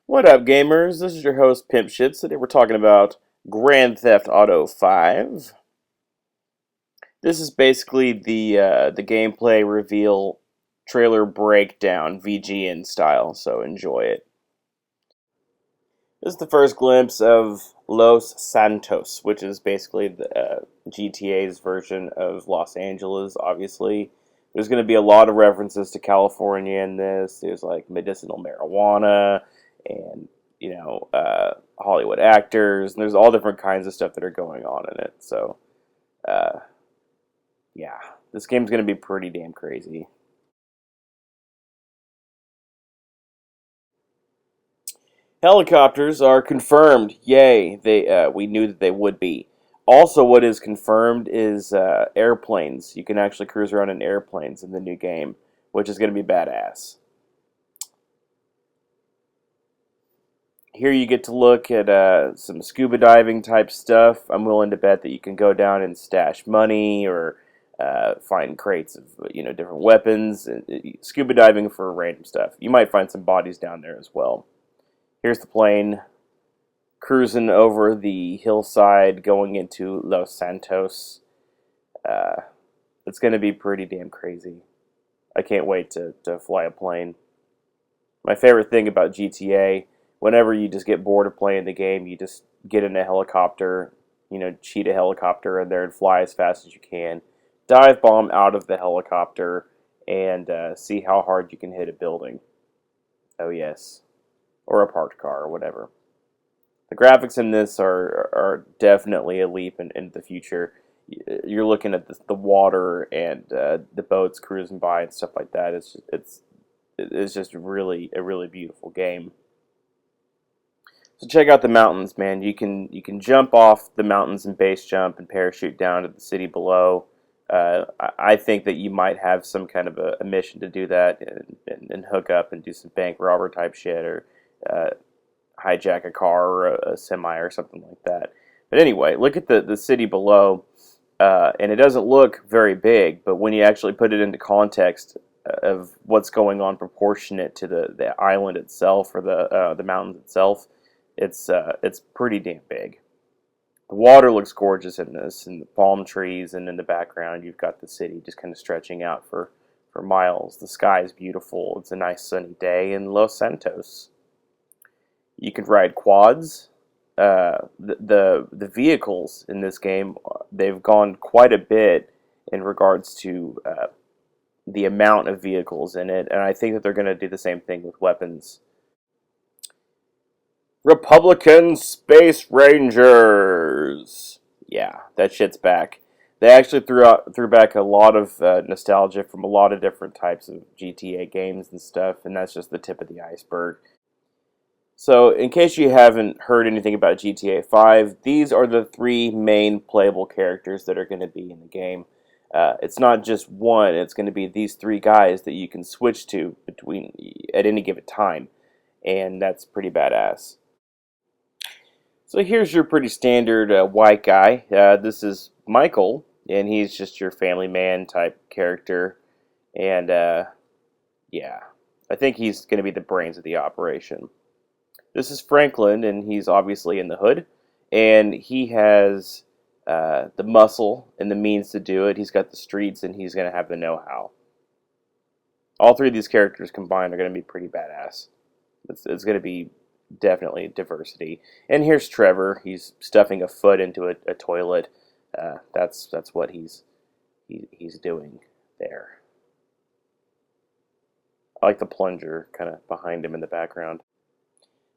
What up, gamers? This is your host, Pimp Shit. Today we're talking about Grand Theft Auto 5. This is basically the gameplay reveal trailer breakdown, VGN style, so enjoy it. This is the first glimpse of Los Santos, which is basically the GTA's version of Los Angeles, obviously. There's going to be a lot of references to California in this. There's like medicinal marijuana and, Hollywood actors. And there's all different kinds of stuff that are going on in it. So, uh, yeah, this game's going to be pretty damn crazy. Helicopters are confirmed. Yay! We knew that they would be. Also, what is confirmed is airplanes. You can actually cruise around in airplanes in the new game, which is going to be badass. Here you get to look at some scuba diving type stuff. I'm willing to bet that you can go down and stash money or find crates of different weapons. Scuba diving for random stuff. You might find some bodies down there as well. Here's the plane cruising over the hillside going into Los Santos. Uh, it's going to be pretty damn crazy. I can't wait to fly a plane. My favorite thing about GTA, whenever you just get bored of playing the game, you just get in a helicopter, cheat a helicopter in there and fly as fast as you can. Dive bomb out of the helicopter and see how hard you can hit a building. Oh, yes. Or a parked car or whatever. The graphics in this are definitely a leap into the future. You're looking at the water and the boats cruising by and stuff like that. It's just really a really beautiful game. So check out the mountains, man. You can jump off the mountains and base jump and parachute down to the city below. I think that you might have some kind of a mission to do that and hook up and do some bank robber type shit or uh, hijack a car or a semi or something like that. But anyway, look at the city below, and it doesn't look very big, but when you actually put it into context of what's going on proportionate to the island itself or the mountains itself, it's pretty damn big. The water looks gorgeous in this, and the palm trees, and in the background you've got the city just kind of stretching out for miles. The sky is beautiful. It's a nice sunny day in Los Santos. You can ride quads. The vehicles in this game, they've gone quite a bit in regards to the amount of vehicles in it, and I think that they're going to do the same thing with weapons. Republican Space Rangers. Yeah, that shit's back. They actually threw back a lot of nostalgia from a lot of different types of GTA games and stuff, and that's just the tip of the iceberg. So, in case you haven't heard anything about GTA 5, these are the three main playable characters that are going to be in the game. It's not just one, it's going to be these three guys that you can switch to between at any given time, and that's pretty badass. So, here's your pretty standard white guy. This is Michael, and he's just your family man type character, and yeah, I think he's going to be the brains of the operation. This is Franklin, and he's obviously in the hood, and he has the muscle and the means to do it. He's got the streets, and he's going to have the know-how. All three of these characters combined are going to be pretty badass. It's going to be definitely diversity. And here's Trevor. He's stuffing a foot into a toilet. That's what he's doing there. I like the plunger kind of behind him in the background.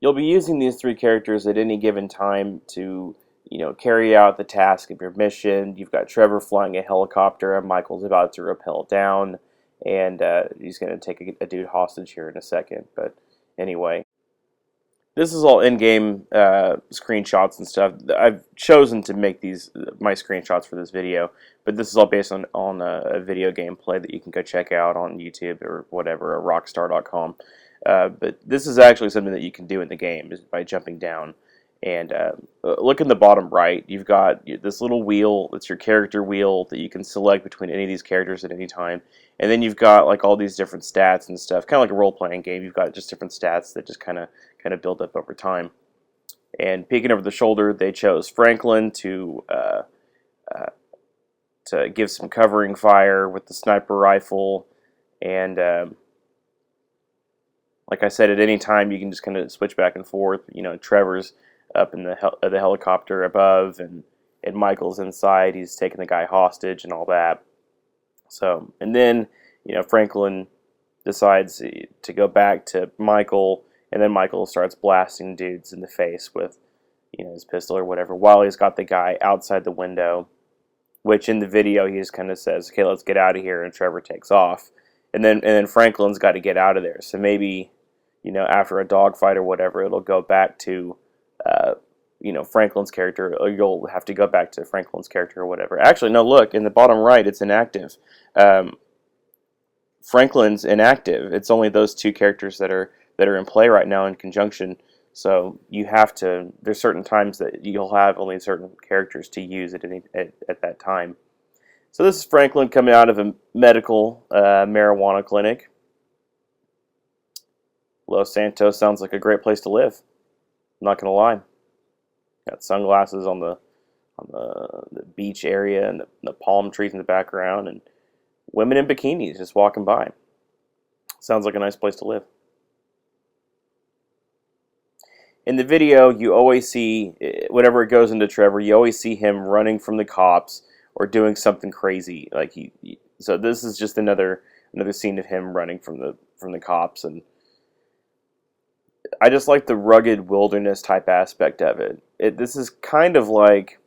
You'll be using these three characters at any given time to, carry out the task of your mission. You've got Trevor flying a helicopter, and Michael's about to rappel down, and he's going to take a dude hostage here in a second. But anyway, this is all in-game screenshots and stuff. I've chosen to make these my screenshots for this video, but this is all based on a video gameplay that you can go check out on YouTube or whatever, or rockstar.com. But this is actually something that you can do in the game is by jumping down. And look in the bottom right, you've got this little wheel. It's your character wheel that you can select between any of these characters at any time. And then you've got like all these different stats and stuff, kind of like a role-playing game. You've got just different stats that just kind of build up over time. And peeking over the shoulder, they chose Franklin uh, to give some covering fire with the sniper rifle. And like I said, at any time you can just kind of switch back and forth. Trevor's up in the helicopter above, and Michael's inside. He's taking the guy hostage and all that. So, and then Franklin decides to go back to Michael, and then Michael starts blasting dudes in the face with his pistol or whatever, while he's got the guy outside the window. Which in the video he just kind of says, "Okay, let's get out of here," and Trevor takes off, and then Franklin's got to get out of there. So maybe after a dogfight or whatever, it'll go back to uh, Franklin's character, or you'll have to go back to Franklin's character or whatever. Actually, no, look in the bottom right, it's inactive. Um, Franklin's inactive. It's only those two characters that are in play right now in conjunction. So you have to. There's certain times that you'll have only certain characters to use at that time. So this is Franklin coming out of a medical marijuana clinic. Los Santos sounds like a great place to live. I'm not gonna lie. Got sunglasses on the beach area, and the palm trees in the background, and women in bikinis just walking by. Sounds like a nice place to live. In the video, you always see, whenever it goes into Trevor, you always see him running from the cops or doing something crazy. So this is just another scene of him running from the cops, and I just like the rugged wilderness type aspect of it. This is kind of like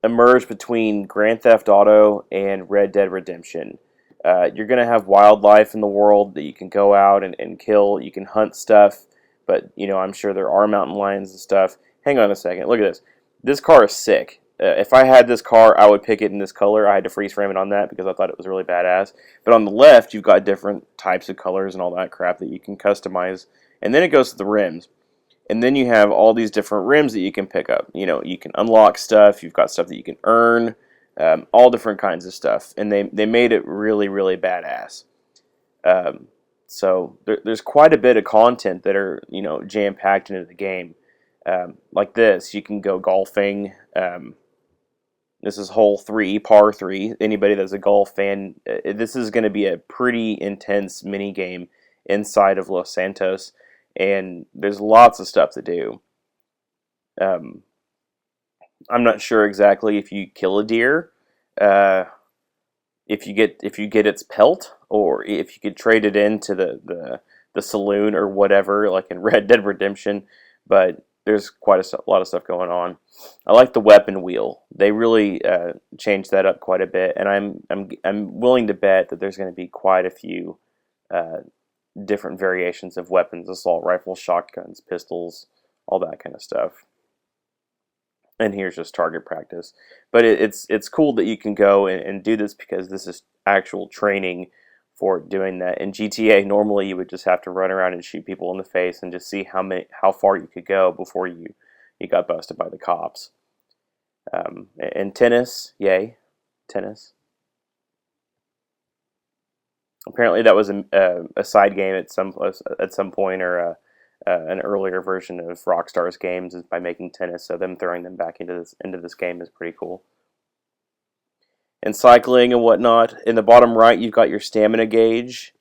a merge between Grand Theft Auto and Red Dead Redemption. You're going to have wildlife in the world that you can go out and kill. You can hunt stuff, but I'm sure there are mountain lions and stuff. Hang on a second. Look at this. This car is sick. If I had this car, I would pick it in this color. I had to freeze frame it on that because I thought it was really badass. But on the left, you've got different types of colors and all that crap that you can customize. And then it goes to the rims. And then you have all these different rims that you can pick up. You can unlock stuff. You've got stuff that you can earn. All different kinds of stuff. And they made it really, really badass. So there's quite a bit of content that are, jam-packed into the game. Like this, you can go golfing. This is hole 3, par 3. Anybody that's a golf fan, this is going to be a pretty intense mini game inside of Los Santos, and there's lots of stuff to do. I'm not sure exactly if you kill a deer, if you get its pelt, or if you could trade it into the saloon or whatever, like in Red Dead Redemption, but there's quite a lot of stuff going on. I like the weapon wheel. They really changed that up quite a bit, and I'm willing to bet that there's going to be quite a few different variations of weapons: assault rifles, shotguns, pistols, all that kind of stuff. And here's just target practice. But it's cool that you can go and do this, because this is actual training for doing that. In GTA, normally you would just have to run around and shoot people in the face and just see how far you could go before you got busted by the cops. And tennis, yay, tennis. Apparently that was a side game at some point, or an earlier version of Rockstar's games, is by making tennis. So them throwing them back into this game is pretty cool. And cycling and whatnot. In the bottom right, you've got your stamina gauge,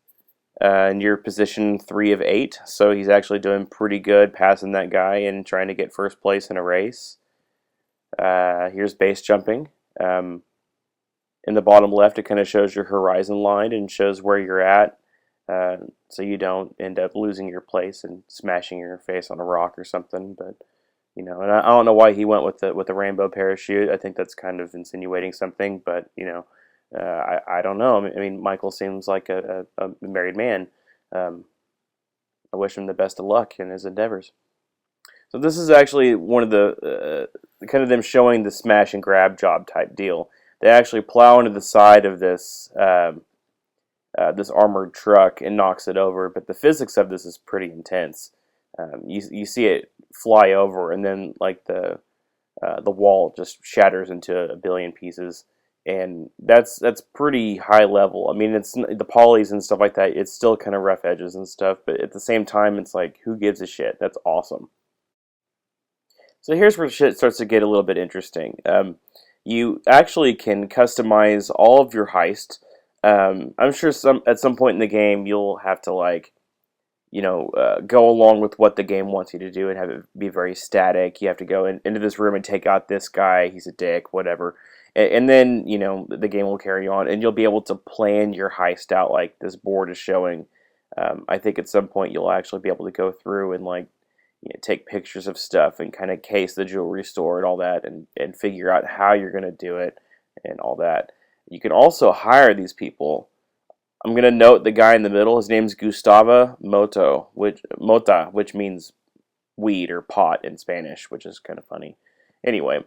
and you're position 3 of 8. So he's actually doing pretty good, passing that guy and trying to get first place in a race. Here's base jumping. In the bottom left, it kind of shows your horizon line and shows where you're at, so you don't end up losing your place and smashing your face on a rock or something. But and I don't know why he went with the rainbow parachute. I think that's kind of insinuating something, but I don't know. I mean, Michael seems like a married man. I wish him the best of luck in his endeavors. So this is actually one of the kind of them showing the smash and grab job type deal. They actually plow into the side of this this armored truck and knocks it over. But the physics of this is pretty intense. You see it fly over, and then like the wall just shatters into a billion pieces, and that's pretty high level. I mean, it's the polys and stuff like that. It's still kind of rough edges and stuff, but at the same time, it's like, who gives a shit? That's awesome. So here's where shit starts to get a little bit interesting. You actually can customize all of your heist. I'm sure at some point in the game you'll have to like go along with what the game wants you to do and have it be very static. You have to go into this room and take out this guy. He's a dick, whatever. And then, the game will carry on and you'll be able to plan your heist out like this board is showing. I think at some point you'll actually be able to go through and like, take pictures of stuff and kind of case the jewelry store and all that and figure out how you're going to do it and all that. You can also hire these people. I'm gonna note the guy in the middle. His name's Gustavo Mota, which means weed or pot in Spanish, which is kind of funny. Anyway,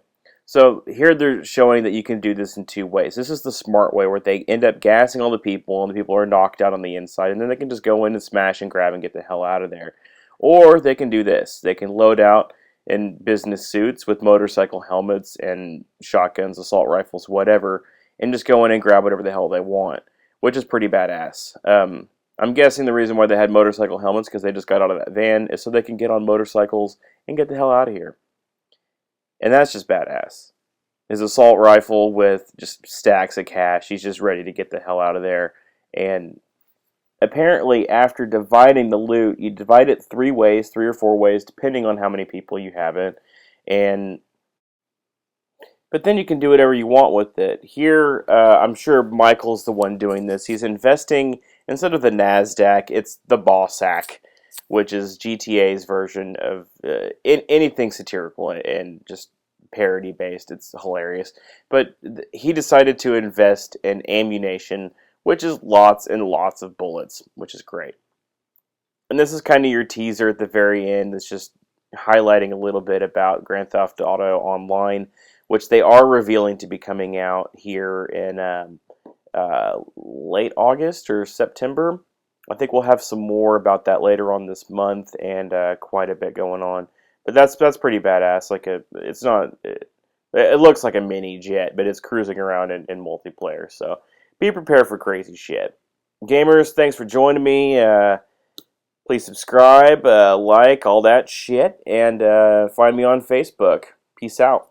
so here they're showing that you can do this in two ways. This is the smart way, where they end up gassing all the people, and the people are knocked out on the inside, and then they can just go in and smash and grab and get the hell out of there. Or they can do this. They can load out in business suits with motorcycle helmets and shotguns, assault rifles, whatever, and just go in and grab whatever the hell they want, which is pretty badass. I'm guessing the reason why they had motorcycle helmets, because they just got out of that van, is so they can get on motorcycles and get the hell out of here. And that's just badass. His assault rifle with just stacks of cash. He's just ready to get the hell out of there. And apparently, after dividing the loot, you divide it three ways, three or four ways, depending on how many people you have it. And but then you can do whatever you want with it. Here, I'm sure Michael's the one doing this. He's investing, instead of the NASDAQ, it's the Bossack, which is GTA's version of anything satirical and just parody based. It's hilarious. But he decided to invest in ammunition, which is lots and lots of bullets, which is great. And this is kind of your teaser at the very end. It's just highlighting a little bit about Grand Theft Auto Online, which they are revealing to be coming out here in late August or September. I think we'll have some more about that later on this month, and quite a bit going on. But that's pretty badass. It's not. It looks like a mini jet, but it's cruising around in multiplayer. So be prepared for crazy shit. Gamers, thanks for joining me. Please subscribe, like, all that shit, and find me on Facebook. Peace out.